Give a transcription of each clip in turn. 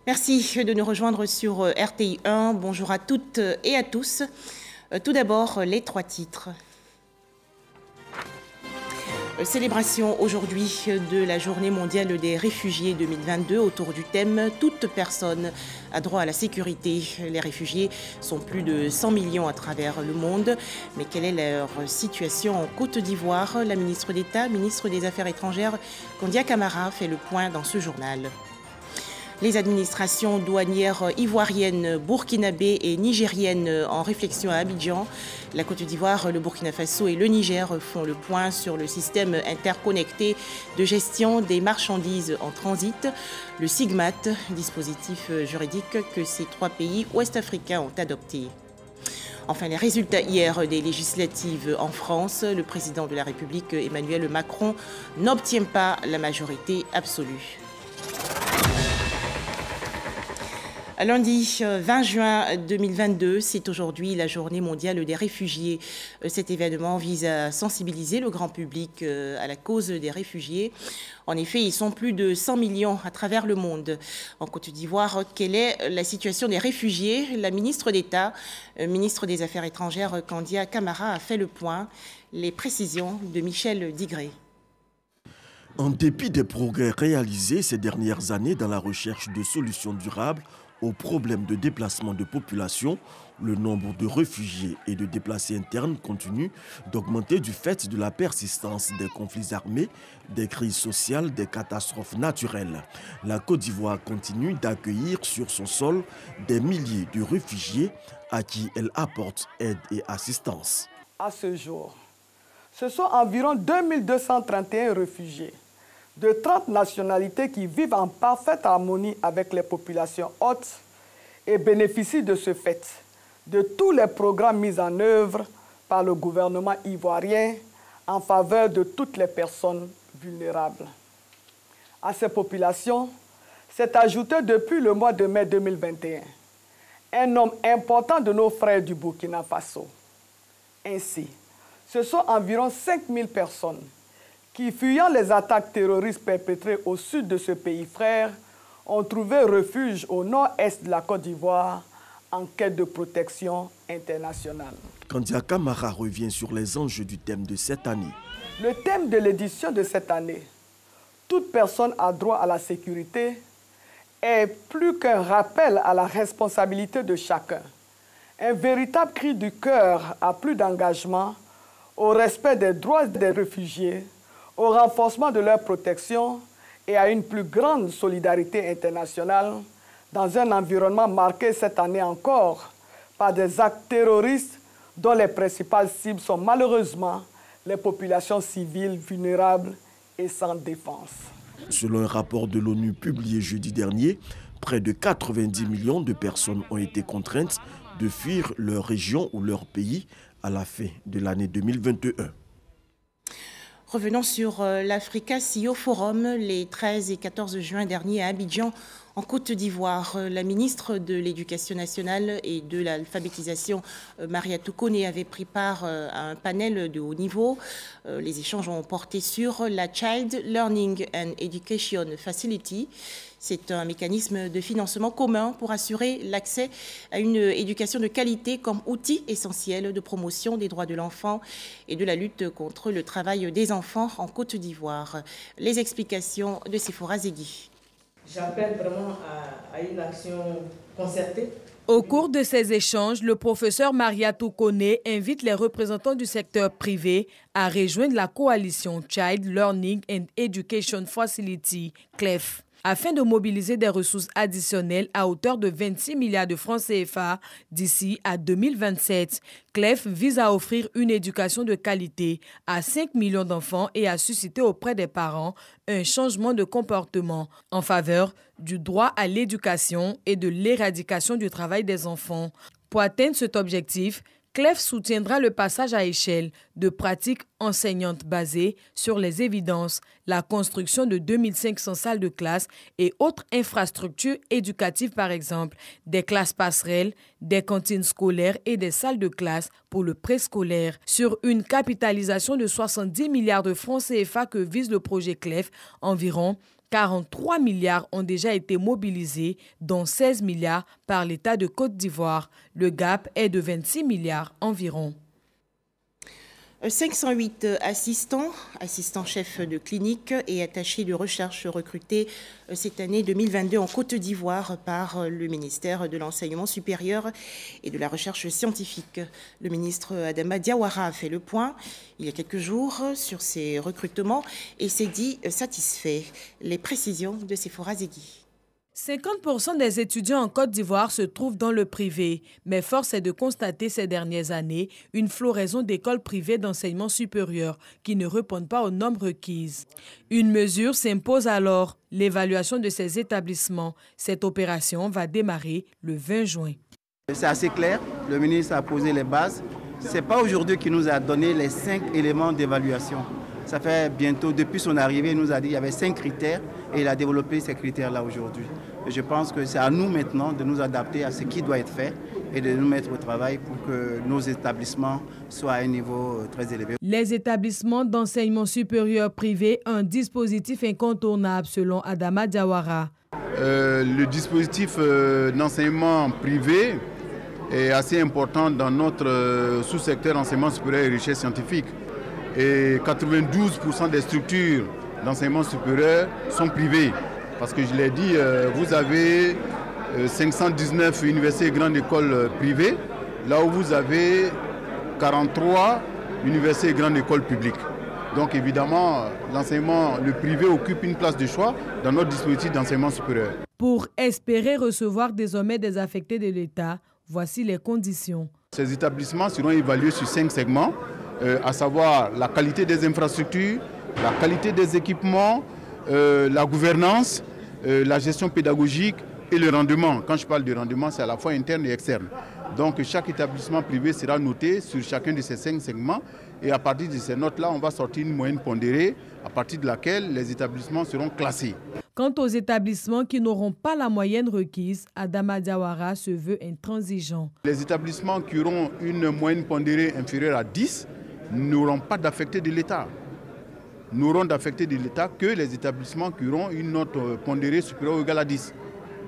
Merci de nous rejoindre sur RTI 1. Bonjour à toutes et à tous. Tout d'abord, les trois titres. Célébration aujourd'hui de la Journée mondiale des réfugiés 2022 autour du thème « Toute personne a droit à la sécurité ». Les réfugiés sont plus de 100 millions à travers le monde. Mais quelle est leur situation en Côte d'Ivoire? La ministre d'État, ministre des Affaires étrangères, Kandia Camara, fait le point dans ce journal. Les administrations douanières ivoiriennes, burkinabées et nigériennes en réflexion à Abidjan. La Côte d'Ivoire, le Burkina Faso et le Niger font le point sur le système interconnecté de gestion des marchandises en transit, le SIGMAT, dispositif juridique que ces trois pays ouest-africains ont adopté. Enfin, les résultats hier des législatives en France, le président de la République, Emmanuel Macron, n'obtient pas la majorité absolue. Lundi 20 juin 2022, c'est aujourd'hui la Journée mondiale des réfugiés. Cet événement vise à sensibiliser le grand public à la cause des réfugiés. En effet, ils sont plus de 100 millions à travers le monde. En Côte d'Ivoire, quelle est la situation des réfugiés? La ministre d'État, ministre des Affaires étrangères, Kandia Camara, a fait le point. Les précisions de Michel Digré. En dépit des progrès réalisés ces dernières années dans la recherche de solutions durables aux problèmes de déplacement de population, le nombre de réfugiés et de déplacés internes continue d'augmenter du fait de la persistance des conflits armés, des crises sociales, des catastrophes naturelles. La Côte d'Ivoire continue d'accueillir sur son sol des milliers de réfugiés à qui elle apporte aide et assistance. À ce jour, ce sont environ 2231 réfugiés de 30 nationalités qui vivent en parfaite harmonie avec les populations hôtes et bénéficient de ce fait de tous les programmes mis en œuvre par le gouvernement ivoirien en faveur de toutes les personnes vulnérables. À ces populations s'est ajouté depuis le mois de mai 2021 un nombre important de nos frères du Burkina Faso. Ainsi, ce sont environ 5000 personnes qui, fuyant les attaques terroristes perpétrées au sud de ce pays frère, ont trouvé refuge au nord-est de la Côte d'Ivoire en quête de protection internationale. Kandia Camara revient sur les enjeux du thème de cette année. Le thème de l'édition de cette année, « Toute personne a droit à la sécurité », est plus qu'un rappel à la responsabilité de chacun. Un véritable cri du cœur à plus d'engagement, au respect des droits des réfugiés, au renforcement de leur protection et à une plus grande solidarité internationale dans un environnement marqué cette année encore par des actes terroristes dont les principales cibles sont malheureusement les populations civiles vulnérables et sans défense. Selon un rapport de l'ONU publié jeudi dernier, près de 90 millions de personnes ont été contraintes de fuir leur région ou leur pays à la fin de l'année 2021. Revenons sur l'Africa CEO Forum les 13 et 14 juin dernier à Abidjan, en Côte d'Ivoire. La ministre de l'Éducation nationale et de l'alphabétisation, Mariatou Koné, avait pris part à un panel de haut niveau. Les échanges ont porté sur la Child Learning and Education Facility. C'est un mécanisme de financement commun pour assurer l'accès à une éducation de qualité comme outil essentiel de promotion des droits de l'enfant et de la lutte contre le travail des enfants en Côte d'Ivoire. Les explications de Sephora Zegui. J'appelle vraiment à une action concertée. Au cours de ces échanges, le professeur Mariatou Koné invite les représentants du secteur privé à rejoindre la coalition Child Learning and Education Facility, CLEF, afin de mobiliser des ressources additionnelles à hauteur de 26 milliards de francs CFA d'ici à 2027. CLEF vise à offrir une éducation de qualité à 5 millions d'enfants et à susciter auprès des parents un changement de comportement en faveur du droit à l'éducation et de l'éradication du travail des enfants. Pour atteindre cet objectif, CLEF soutiendra le passage à échelle de pratiques enseignantes basées sur les évidences, la construction de 2500 salles de classe et autres infrastructures éducatives, par exemple, des classes passerelles, des cantines scolaires et des salles de classe pour le préscolaire. Sur une capitalisation de 70 milliards de francs CFA que vise le projet CLEF, environ 43 milliards ont déjà été mobilisés, dont 16 milliards par l'État de Côte d'Ivoire. Le gap est de 26 milliards environ. 508 assistants chefs de clinique et attachés de recherche recrutés cette année 2022 en Côte d'Ivoire par le ministère de l'Enseignement supérieur et de la Recherche scientifique. Le ministre Adama Diawara a fait le point il y a quelques jours sur ces recrutements et s'est dit satisfait. Les précisions de Sephora Zegui. 50% des étudiants en Côte d'Ivoire se trouvent dans le privé, mais force est de constater ces dernières années une floraison d'écoles privées d'enseignement supérieur qui ne répondent pas aux normes requises. Une mesure s'impose alors, l'évaluation de ces établissements. Cette opération va démarrer le 20 juin. C'est assez clair, le ministre a posé les bases. Ce n'est pas aujourd'hui qu'il nous a donné les 5 éléments d'évaluation. Ça fait bientôt, depuis son arrivée, il nous a dit qu'il y avait 5 critères et il a développé ces critères-là aujourd'hui. Et je pense que c'est à nous maintenant de nous adapter à ce qui doit être fait et de nous mettre au travail pour que nos établissements soient à un niveau très élevé. Les établissements d'enseignement supérieur privé ont un dispositif incontournable selon Adama Diawara. Le dispositif d'enseignement privé est assez important dans notre sous-secteur enseignement supérieur et recherche scientifique. Et 92% des structures d'enseignement supérieur sont privées. Parce que je l'ai dit, vous avez 519 universités et grandes écoles privées, là où vous avez 43 universités et grandes écoles publiques. Donc évidemment, l'enseignement, le privé occupe une place de choix dans notre dispositif d'enseignement supérieur. Pour espérer recevoir désormais des affectés de l'État, voici les conditions. Ces établissements seront évalués sur 5 segments, à savoir la qualité des infrastructures, la qualité des équipements, la gouvernance, la gestion pédagogique et le rendement. Quand je parle de rendement, c'est à la fois interne et externe. Donc chaque établissement privé sera noté sur chacun de ces 5 segments et à partir de ces notes-là, on va sortir une moyenne pondérée à partir de laquelle les établissements seront classés. Quant aux établissements qui n'auront pas la moyenne requise, Adama Diawara se veut intransigeant. Les établissements qui auront une moyenne pondérée inférieure à 10 n'auront pas d'affecté de l'État. N'auront d'affecté de l'État que les établissements qui auront une note pondérée supérieure ou égale à 10.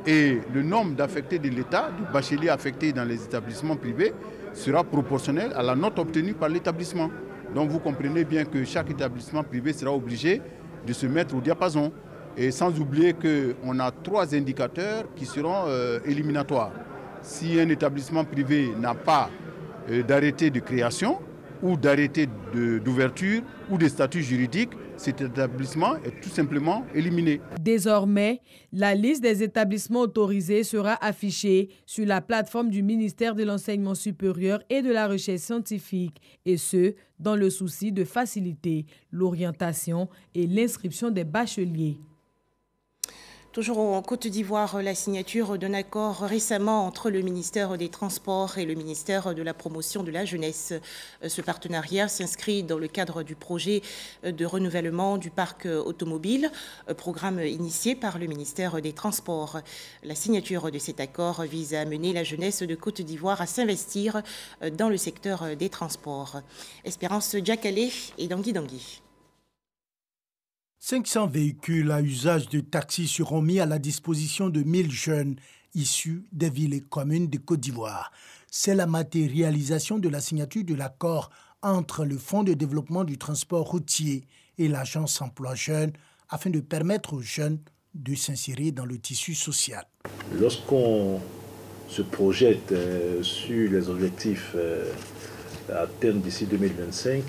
Et le nombre d'affectés de l'État, de bacheliers affectés dans les établissements privés, sera proportionnel à la note obtenue par l'établissement. Donc vous comprenez bien que chaque établissement privé sera obligé de se mettre au diapason. Et sans oublier qu'on a 3 indicateurs qui seront éliminatoires. Si un établissement privé n'a pas d'arrêté de création, ou d'arrêté d'ouverture ou de statut juridique, cet établissement est tout simplement éliminé. Désormais, la liste des établissements autorisés sera affichée sur la plateforme du ministère de l'Enseignement supérieur et de la Recherche scientifique, et ce, dans le souci de faciliter l'orientation et l'inscription des bacheliers. Toujours en Côte d'Ivoire, la signature d'un accord récemment entre le ministère des Transports et le ministère de la Promotion de la Jeunesse. Ce partenariat s'inscrit dans le cadre du projet de renouvellement du parc automobile, programme initié par le ministère des Transports. La signature de cet accord vise à amener la jeunesse de Côte d'Ivoire à s'investir dans le secteur des transports. Espérance Diakale et Dangui Dangui. 500 véhicules à usage de taxi seront mis à la disposition de 1000 jeunes issus des villes et communes de Côte d'Ivoire. C'est la matérialisation de la signature de l'accord entre le Fonds de développement du transport routier et l'Agence emploi jeunes afin de permettre aux jeunes de s'insérer dans le tissu social. Lorsqu'on se projette sur les objectifs à atteindre d'ici 2025,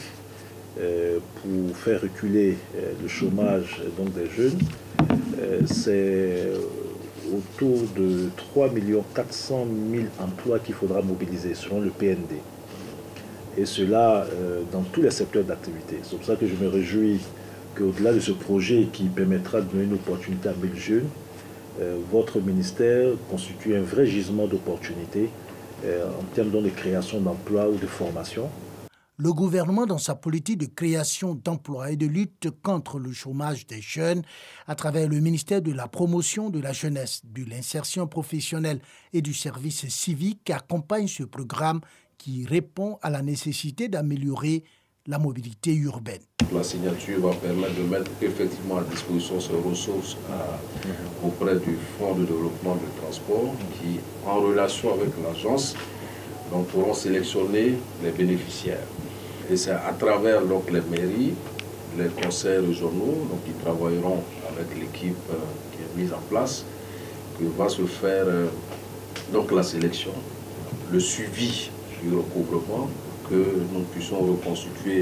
pour faire reculer le chômage donc des jeunes, c'est autour de 3 400 000 emplois qu'il faudra mobiliser selon le PND. Et cela dans tous les secteurs d'activité. C'est pour ça que je me réjouis qu'au-delà de ce projet qui permettra de donner une opportunité à 1000 jeunes, votre ministère constitue un vrai gisement d'opportunités en termes de création d'emplois ou de formation. Le gouvernement, dans sa politique de création d'emplois et de lutte contre le chômage des jeunes, à travers le ministère de la Promotion de la Jeunesse, de l'Insertion professionnelle et du Service civique, accompagne ce programme qui répond à la nécessité d'améliorer la mobilité urbaine. La signature va permettre de mettre effectivement à disposition ces ressources auprès du Fonds de développement du transport qui, en relation avec l'agence, pourront sélectionner les bénéficiaires. Et c'est à travers donc, les mairies, les conseils régionaux, qui travailleront avec l'équipe qui est mise en place, que va se faire donc, la sélection, le suivi du recouvrement, que nous puissions reconstituer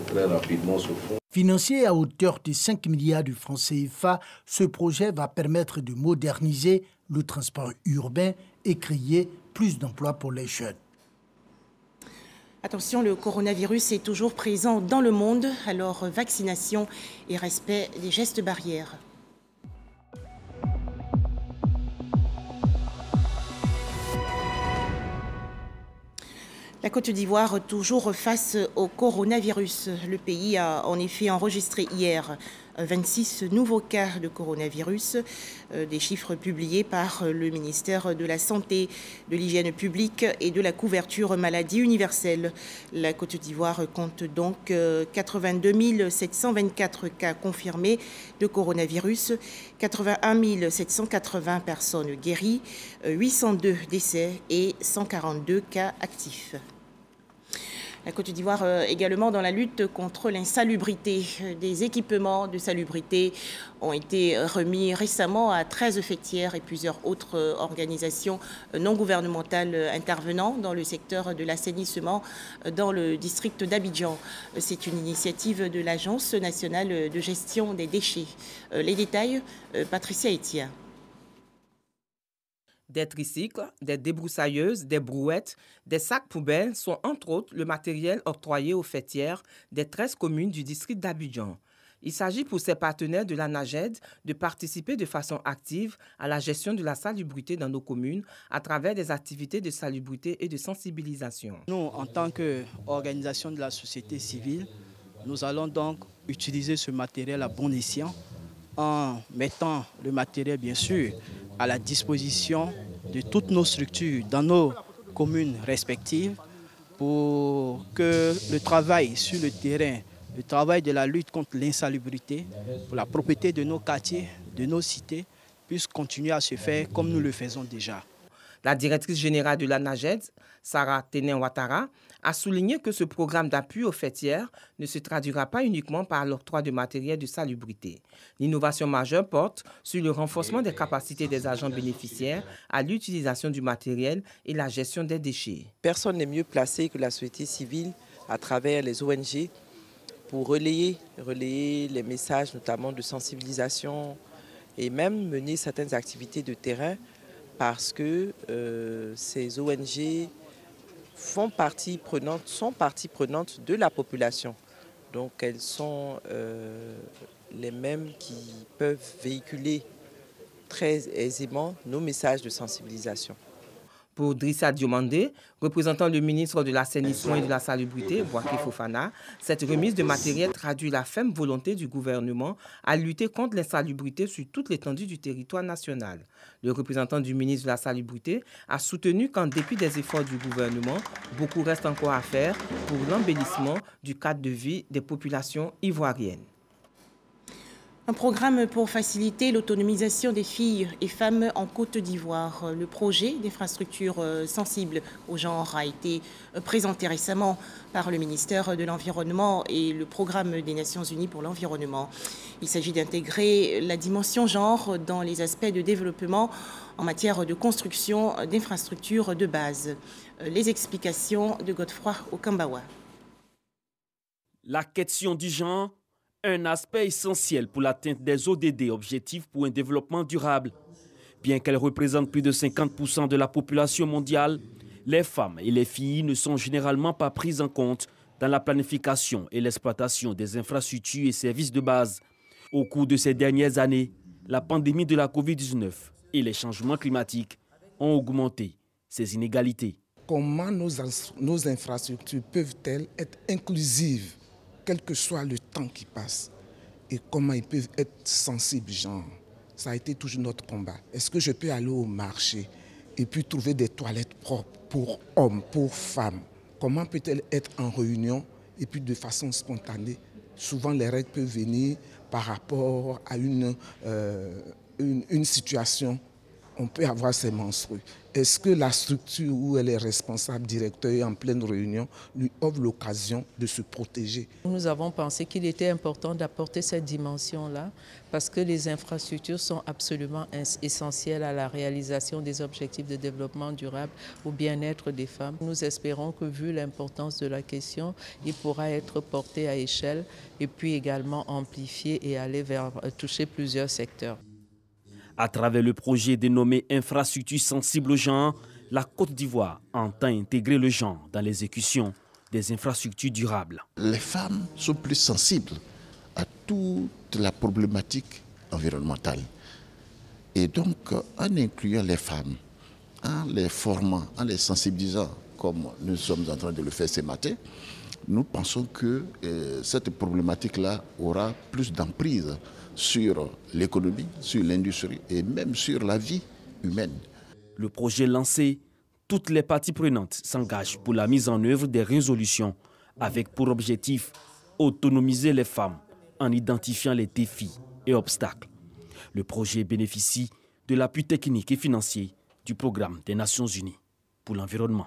très rapidement ce fonds. Financé à hauteur de 5 milliards de francs CFA, ce projet va permettre de moderniser le transport urbain et créer plus d'emplois pour les jeunes. Attention, le coronavirus est toujours présent dans le monde, alors vaccination et respect des gestes barrières. La Côte d'Ivoire, toujours face au coronavirus. Le pays a en effet enregistré hier 26 nouveaux cas de coronavirus, des chiffres publiés par le ministère de la Santé, de l'Hygiène publique et de la couverture maladie universelle. La Côte d'Ivoire compte donc 82 724 cas confirmés de coronavirus, 81 780 personnes guéries, 802 décès et 142 cas actifs. La Côte d'Ivoire également dans la lutte contre l'insalubrité. Des équipements de salubrité ont été remis récemment à 13 fêtières et plusieurs autres organisations non gouvernementales intervenant dans le secteur de l'assainissement dans le district d'Abidjan. C'est une initiative de l'Agence nationale de gestion des déchets. Les détails, Patricia Etienne. Des tricycles, des débroussailleuses, des brouettes, des sacs poubelles sont entre autres le matériel octroyé aux fêtières des 13 communes du district d'Abidjan. Il s'agit pour ces partenaires de la NAGED de participer de façon active à la gestion de la salubrité dans nos communes à travers des activités de salubrité et de sensibilisation. Nous, en tant qu'organisation de la société civile, nous allons donc utiliser ce matériel à bon escient en mettant le matériel, bien sûr, à la disposition de toutes nos structures dans nos communes respectives pour que le travail sur le terrain, le travail de la lutte contre l'insalubrité, pour la propreté de nos quartiers, de nos cités, puisse continuer à se faire comme nous le faisons déjà. La directrice générale de la NAGED, Sarah Tenen-Ouattara, a souligné que ce programme d'appui aux fêtières ne se traduira pas uniquement par l'octroi de matériel de salubrité. L'innovation majeure porte sur le renforcement des capacités des agents bénéficiaires à l'utilisation du matériel et la gestion des déchets. Personne n'est mieux placé que la société civile à travers les ONG pour relayer les messages, notamment de sensibilisation et même mener certaines activités de terrain parce que ces ONG sont partie prenante de la population. Donc elles sont les mêmes qui peuvent véhiculer très aisément nos messages de sensibilisation. Pour Drissa Diomandé, représentant le ministre de l'Assainissement et de la Salubrité, Bouaké Fofana, cette remise de matériel traduit la ferme volonté du gouvernement à lutter contre l'insalubrité sur toute l'étendue du territoire national. Le représentant du ministre de la Salubrité a soutenu qu'en dépit des efforts du gouvernement, beaucoup reste encore à faire pour l'embellissement du cadre de vie des populations ivoiriennes. Un programme pour faciliter l'autonomisation des filles et femmes en Côte d'Ivoire. Le projet d'infrastructure sensible au genre a été présenté récemment par le ministère de l'Environnement et le programme des Nations Unies pour l'environnement. Il s'agit d'intégrer la dimension genre dans les aspects de développement en matière de construction d'infrastructures de base. Les explications de Godefroy Okambawa. La question du genre, un aspect essentiel pour l'atteinte des ODD, objectifs pour un développement durable. Bien qu'elles représentent plus de 50% de la population mondiale, les femmes et les filles ne sont généralement pas prises en compte dans la planification et l'exploitation des infrastructures et services de base. Au cours de ces dernières années, la pandémie de la Covid-19 et les changements climatiques ont augmenté ces inégalités. Comment nos infrastructures peuvent-elles être inclusives quel que soit le temps qui passe, et comment ils peuvent être sensibles, genre. Ça a été toujours notre combat. Est-ce que je peux aller au marché et puis trouver des toilettes propres pour hommes, pour femmes? Comment peut-elle être en réunion et puis de façon spontanée. Souvent, les règles peuvent venir par rapport à une situation. On peut avoir ces menstrues. Est-ce que la structure où elle est responsable, directeur en pleine réunion, lui offre l'occasion de se protéger? Nous avons pensé qu'il était important d'apporter cette dimension-là parce que les infrastructures sont absolument essentielles à la réalisation des objectifs de développement durable au bien-être des femmes. Nous espérons que vu l'importance de la question, il pourra être porté à échelle et puis également amplifié et aller vers toucher plusieurs secteurs. À travers le projet dénommé Infrastructures sensibles au genre, la Côte d'Ivoire entend intégrer le genre dans l'exécution des infrastructures durables. Les femmes sont plus sensibles à toute la problématique environnementale. Et donc, en incluant les femmes, en les formant, en les sensibilisant, comme nous sommes en train de le faire ce matin, nous pensons que cette problématique-là aura plus d'emprise sur l'économie, sur l'industrie et même sur la vie humaine. Le projet lancé, toutes les parties prenantes s'engagent pour la mise en œuvre des résolutions avec pour objectif autonomiser les femmes en identifiant les défis et obstacles. Le projet bénéficie de l'appui technique et financier du programme des Nations Unies pour l'environnement.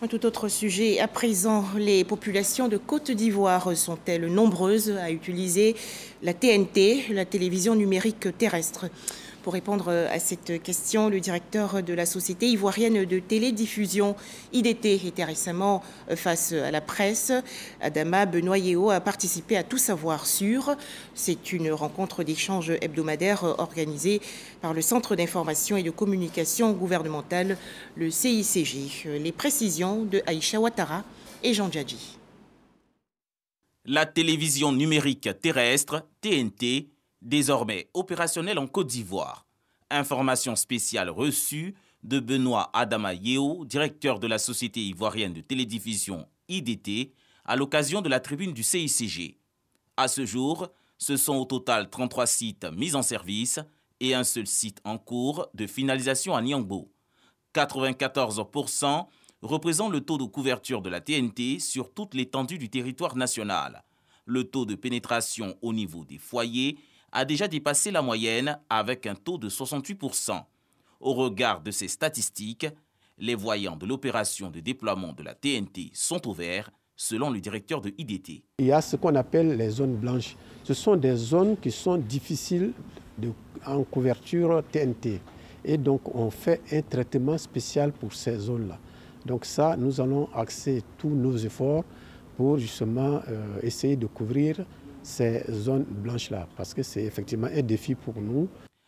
Un tout autre sujet. À présent, les populations de Côte d'Ivoire sont-elles nombreuses à utiliser la TNT, la télévision numérique terrestre? Pour répondre à cette question, le directeur de la Société ivoirienne de télédiffusion, IDT, était récemment face à la presse. Adama Benoît-Yeo a participé à Tout savoir sur. C'est une rencontre d'échange hebdomadaire organisée par le Centre d'information et de communication gouvernementale, le CICG. Les précisions de Aïcha Ouattara et Jean Djadji. La télévision numérique terrestre, TNT, désormais opérationnelle en Côte d'Ivoire. Information spéciale reçue de Benoît Adama Yeo, directeur de la Société ivoirienne de télédiffusion IDT, à l'occasion de la tribune du CICG. À ce jour, ce sont au total 33 sites mis en service et un seul site en cours de finalisation à Niambo. 94% représente le taux de couverture de la TNT sur toute l'étendue du territoire national. Le taux de pénétration au niveau des foyers a déjà dépassé la moyenne avec un taux de 68%. Au regard de ces statistiques, les voyants de l'opération de déploiement de la TNT sont au vert, selon le directeur de IDT. Il y a ce qu'on appelle les zones blanches. Ce sont des zones qui sont difficiles en couverture TNT. Et donc, on fait un traitement spécial pour ces zones-là. Donc ça, nous allons axer tous nos efforts pour justement essayer de couvrir ces zones blanches-là, parce que c'est effectivement un défi pour nous.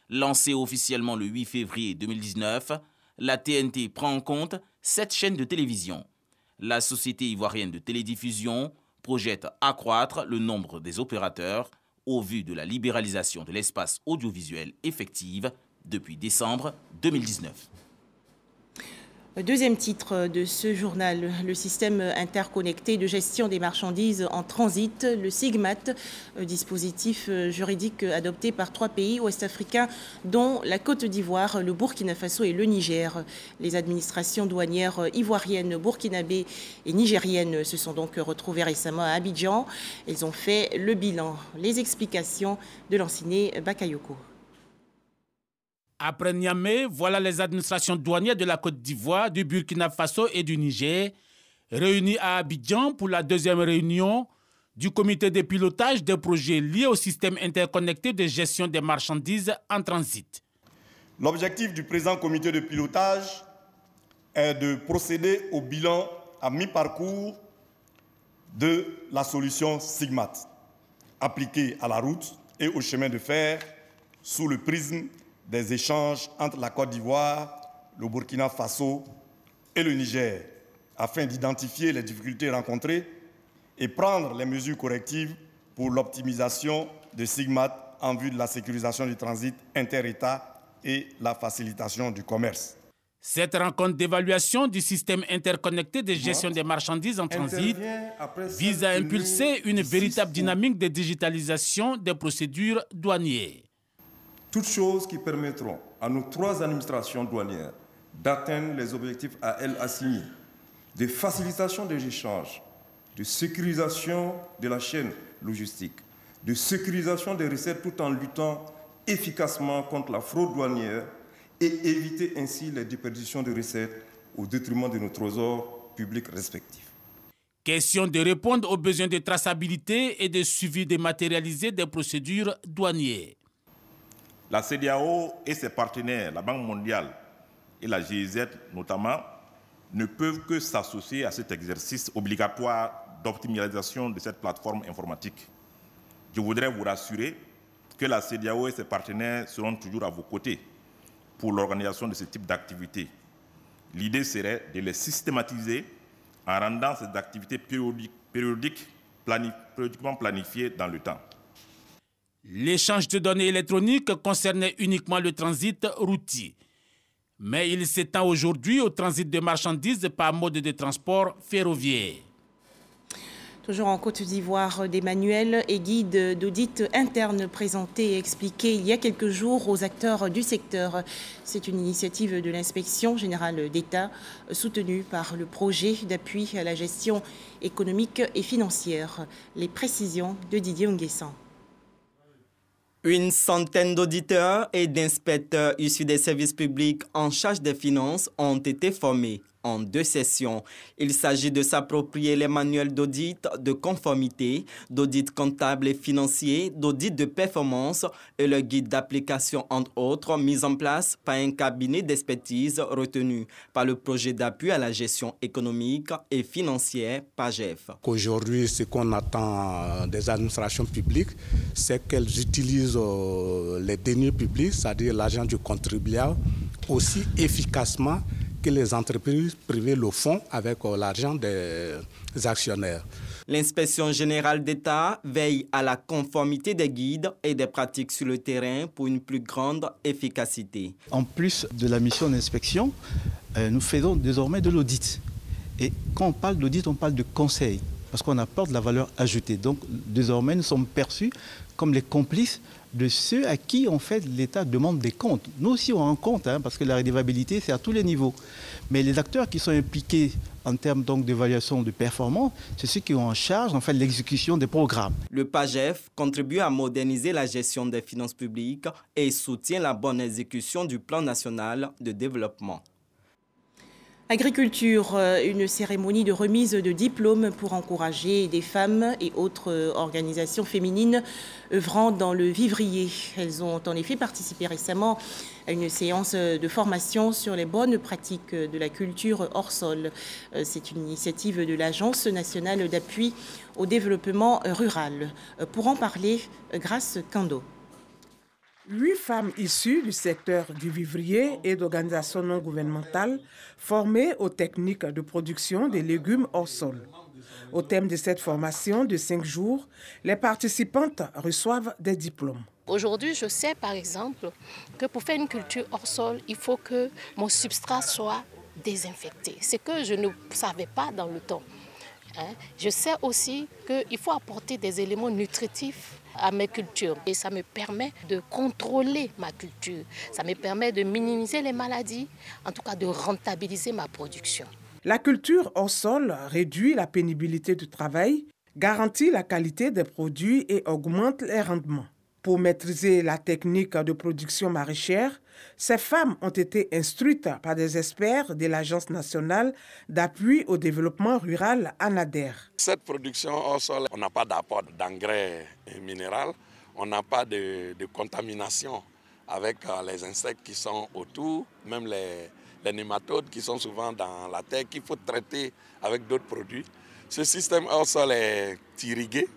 Lancée officiellement le 8 février 2019, la TNT prend en compte 7 chaînes de télévision. La Société ivoirienne de télédiffusion projette accroître le nombre des opérateurs au vu de la libéralisation de l'espace audiovisuel effective depuis décembre 2019. Deuxième titre de ce journal, le système interconnecté de gestion des marchandises en transit, le SIGMAT, dispositif juridique adopté par 3 pays ouest-africains, dont la Côte d'Ivoire, le Burkina Faso et le Niger. Les administrations douanières ivoiriennes, burkinabées et nigériennes se sont donc retrouvées récemment à Abidjan. Elles ont fait le bilan. Les explications de l'Anciné Bakayoko. Après Niamey, voilà les administrations douanières de la Côte d'Ivoire, du Burkina Faso et du Niger, réunies à Abidjan pour la deuxième réunion du comité de pilotage des projets liés au système interconnecté de gestion des marchandises en transit. L'objectif du présent comité de pilotage est de procéder au bilan à mi-parcours de la solution SIGMAT, appliquée à la route et au chemin de fer sous le prisme des échanges entre la Côte d'Ivoire, le Burkina Faso et le Niger, afin d'identifier les difficultés rencontrées et prendre les mesures correctives pour l'optimisation de SIGMAT en vue de la sécurisation du transit inter-État et la facilitation du commerce. Cette rencontre d'évaluation du système interconnecté de gestion des marchandises en transit vise à impulser une véritable dynamique de digitalisation des procédures douanières. Toutes choses qui permettront à nos 3 administrations douanières d'atteindre les objectifs à elles assignés de facilitation des échanges, de sécurisation de la chaîne logistique, de sécurisation des recettes tout en luttant efficacement contre la fraude douanière et éviter ainsi les déperditions de recettes au détriment de nos trésors publics respectifs. Question de répondre aux besoins de traçabilité et de suivi dématérialisé des procédures douanières. La CEDEAO et ses partenaires, la Banque mondiale et la GIZ notamment, ne peuvent que s'associer à cet exercice obligatoire d'optimisation de cette plateforme informatique. Je voudrais vous rassurer que la CEDEAO et ses partenaires seront toujours à vos côtés pour l'organisation de ce type d'activités. L'idée serait de les systématiser en rendant ces activités périodiquement planifiées dans le temps. L'échange de données électroniques concernait uniquement le transit routier. Mais il s'étend aujourd'hui au transit de marchandises par mode de transport ferroviaire. Toujours en Côte d'Ivoire, des manuels et guides d'audit interne présentés et expliqués il y a quelques jours aux acteurs du secteur. C'est une initiative de l'Inspection générale d'État soutenue par le projet d'appui à la gestion économique et financière. Les précisions de Didier Nguessan. Une centaine d'auditeurs et d'inspecteurs issus des services publics en charge des finances ont été formés en 2 sessions. Il s'agit de s'approprier les manuels d'audit de conformité, d'audit comptable et financier, d'audit de performance et le guide d'application, entre autres, mis en place par un cabinet d'expertise retenu par le projet d'appui à la gestion économique et financière, PAGEF. Aujourd'hui, ce qu'on attend des administrations publiques, c'est qu'elles utilisent les deniers publics, c'est-à-dire l'argent du contribuable, aussi efficacement que les entreprises privées le font avec l'argent des actionnaires. L'inspection générale d'État veille à la conformité des guides et des pratiques sur le terrain pour une plus grande efficacité. En plus de la mission d'inspection, nous faisons désormais de l'audit. Et quand on parle d'audit, on parle de conseil, parce qu'on apporte de la valeur ajoutée. Donc désormais, nous sommes perçus comme les complices de ceux à qui, en fait, l'État demande des comptes. Nous aussi, on rend compte, parce que la redevabilité, c'est à tous les niveaux. Mais les acteurs qui sont impliqués en termes d'évaluation de performance, c'est ceux qui ont en charge, en fait, l'exécution des programmes. Le PAGEF contribue à moderniser la gestion des finances publiques et soutient la bonne exécution du plan national de développement. Agriculture, une cérémonie de remise de diplômes pour encourager des femmes et autres organisations féminines œuvrant dans le vivrier. Elles ont en effet participé récemment à une séance de formation sur les bonnes pratiques de la culture hors sol. C'est une initiative de l'Agence nationale d'appui au développement rural. Pour en parler, Grâce Kando. 8 femmes issues du secteur du vivrier et d'organisations non gouvernementales formées aux techniques de production des légumes hors sol. Au thème de cette formation de 5 jours, les participantes reçoivent des diplômes. Aujourd'hui, je sais par exemple que pour faire une culture hors sol, il faut que mon substrat soit désinfecté. C'est que je ne savais pas dans le temps. Je sais aussi qu'il faut apporter des éléments nutritifs à mes cultures. Et ça me permet de contrôler ma culture. Ça me permet de minimiser les maladies, en tout cas de rentabiliser ma production. La culture hors sol réduit la pénibilité du travail, garantit la qualité des produits et augmente les rendements. Pour maîtriser la technique de production maraîchère, ces femmes ont été instruites par des experts de l'Agence nationale d'appui au développement rural, ANADER. Cette production hors sol, on n'a pas d'apport d'engrais minéral, on n'a pas de contamination avec les insectes qui sont autour, même les nématodes qui sont souvent dans la terre, qu'il faut traiter avec d'autres produits. Ce système hors sol est irrigué,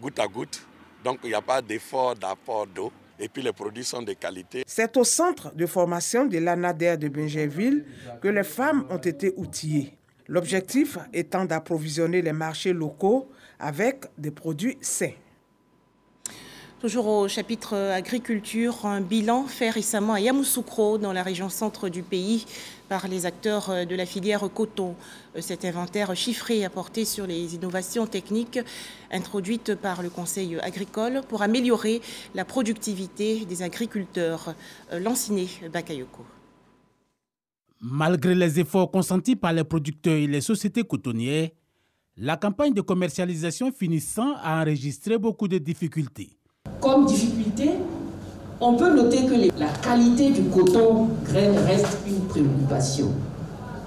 goutte à goutte. Donc, il n'y a pas d'effort d'apport d'eau et puis les produits sont de qualité. C'est au centre de formation de l'ANADER de Bingerville que les femmes ont été outillées. L'objectif étant d'approvisionner les marchés locaux avec des produits sains. Toujours au chapitre agriculture, un bilan fait récemment à Yamoussoukro, dans la région centre du pays, par les acteurs de la filière coton. Cet inventaire chiffré a porté sur les innovations techniques introduites par le Conseil agricole pour améliorer la productivité des agriculteurs. Lanciné Bakayoko. Malgré les efforts consentis par les producteurs et les sociétés cotonnières, la campagne de commercialisation finissant a enregistré beaucoup de difficultés. Comme difficulté, on peut noter que la qualité du coton graine reste une préoccupation.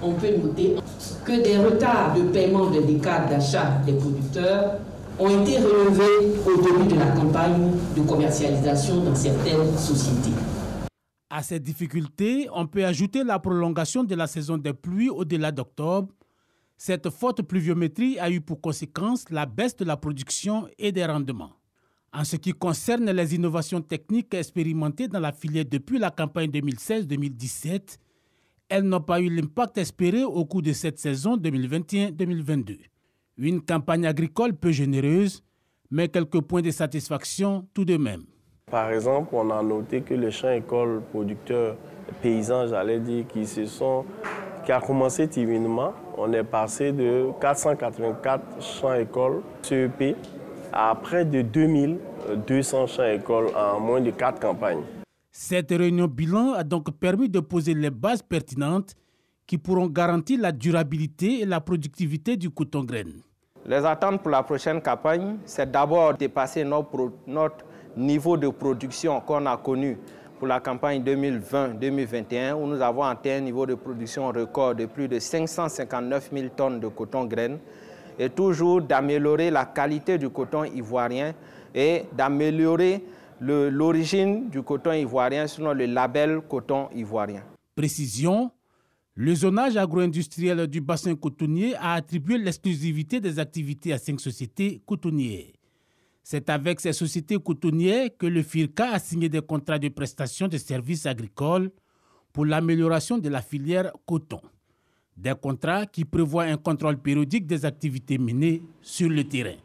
On peut noter que des retards de paiement des décades d'achat des producteurs ont été relevés au début de la campagne de commercialisation dans certaines sociétés. À ces difficultés, on peut ajouter la prolongation de la saison des pluies au-delà d'octobre. Cette forte pluviométrie a eu pour conséquence la baisse de la production et des rendements. En ce qui concerne les innovations techniques expérimentées dans la filière depuis la campagne 2016-2017, elles n'ont pas eu l'impact espéré au cours de cette saison 2021-2022. Une campagne agricole peu généreuse, mais quelques points de satisfaction tout de même. Par exemple, on a noté que les champs écoles producteurs paysans, j'allais dire, qui a commencé timidement. On est passé de 484 champs écoles CEP à près de 2200 champs écoles en moins de 4 campagnes. Cette réunion bilan a donc permis de poser les bases pertinentes qui pourront garantir la durabilité et la productivité du coton-graine. Les attentes pour la prochaine campagne, c'est d'abord dépasser notre niveau de production qu'on a connu pour la campagne 2020-2021, où nous avons atteint un niveau de production record de plus de 559 000 tonnes de coton-graine, et toujours d'améliorer la qualité du coton ivoirien et d'améliorer l'origine du coton ivoirien selon le label coton ivoirien. Précision, le zonage agro-industriel du bassin cotonnier a attribué l'exclusivité des activités à 5 sociétés cotonnières. C'est avec ces sociétés cotonnières que le FIRCA a signé des contrats de prestation de services agricoles pour l'amélioration de la filière coton. Des contrats qui prévoient un contrôle périodique des activités menées sur le terrain.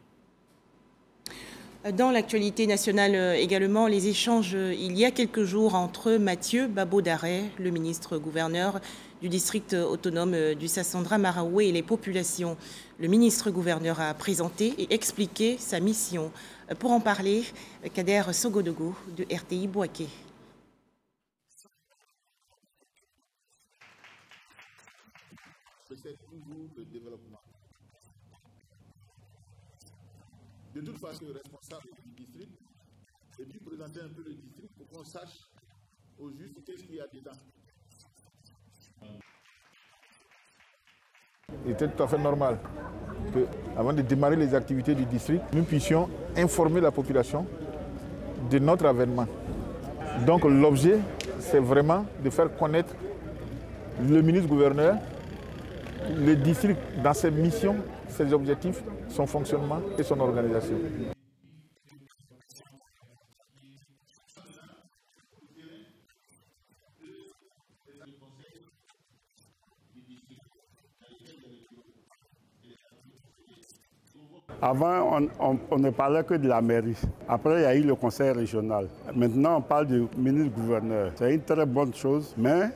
Dans l'actualité nationale également, les échanges il y a quelques jours entre Mathieu Babo-Daré, le ministre-gouverneur du district autonome du Sassandra-Maraoué et les populations. Le ministre-gouverneur a présenté et expliqué sa mission. Pour en parler, Kader Sogodogo de RTI Bouaké. C'est toujours le développement. De toute façon, le responsable du district, et puis présenter un peu le district pour qu'on sache au juste qu'est-ce qu'il y a dedans. Il était tout à fait normal que, avant de démarrer les activités du district, nous puissions informer la population de notre avènement. Donc l'objet, c'est vraiment de faire connaître le ministre-gouverneur, le district dans ses missions, ses objectifs, son fonctionnement et son organisation. Avant, on ne parlait que de la mairie. Après, il y a eu le conseil régional. Maintenant, on parle du ministre-gouverneur. C'est une très bonne chose, mais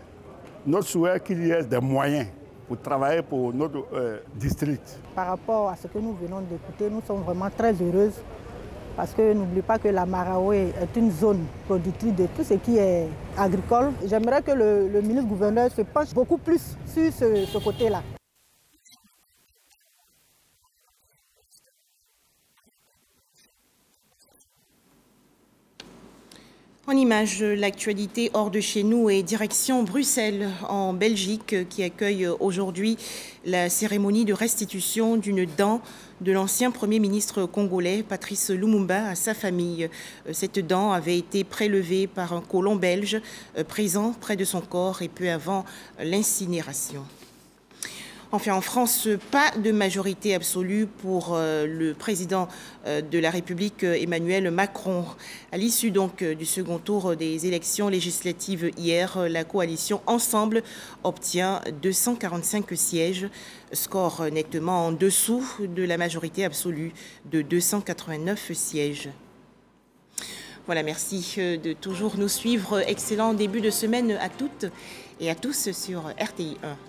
notre souhait est qu'il y ait des moyens pour travailler pour notre district. Par rapport à ce que nous venons d'écouter, nous sommes vraiment très heureuses parce que n'oubliez pas que la Maraoué est une zone productrice de tout ce qui est agricole. J'aimerais que le ministre-gouverneur se penche beaucoup plus sur ce côté-là. En image, l'actualité hors de chez nous et direction Bruxelles, en Belgique, qui accueille aujourd'hui la cérémonie de restitution d'une dent de l'ancien Premier ministre congolais, Patrice Lumumba, à sa famille. Cette dent avait été prélevée par un colon belge présent près de son corps et peu avant l'incinération. Enfin, en France, pas de majorité absolue pour le président de la République, Emmanuel Macron. À l'issue donc du second tour des élections législatives hier, la coalition Ensemble obtient 245 sièges, score nettement en dessous de la majorité absolue de 289 sièges. Voilà, merci de toujours nous suivre. Excellent début de semaine à toutes et à tous sur RTI 1.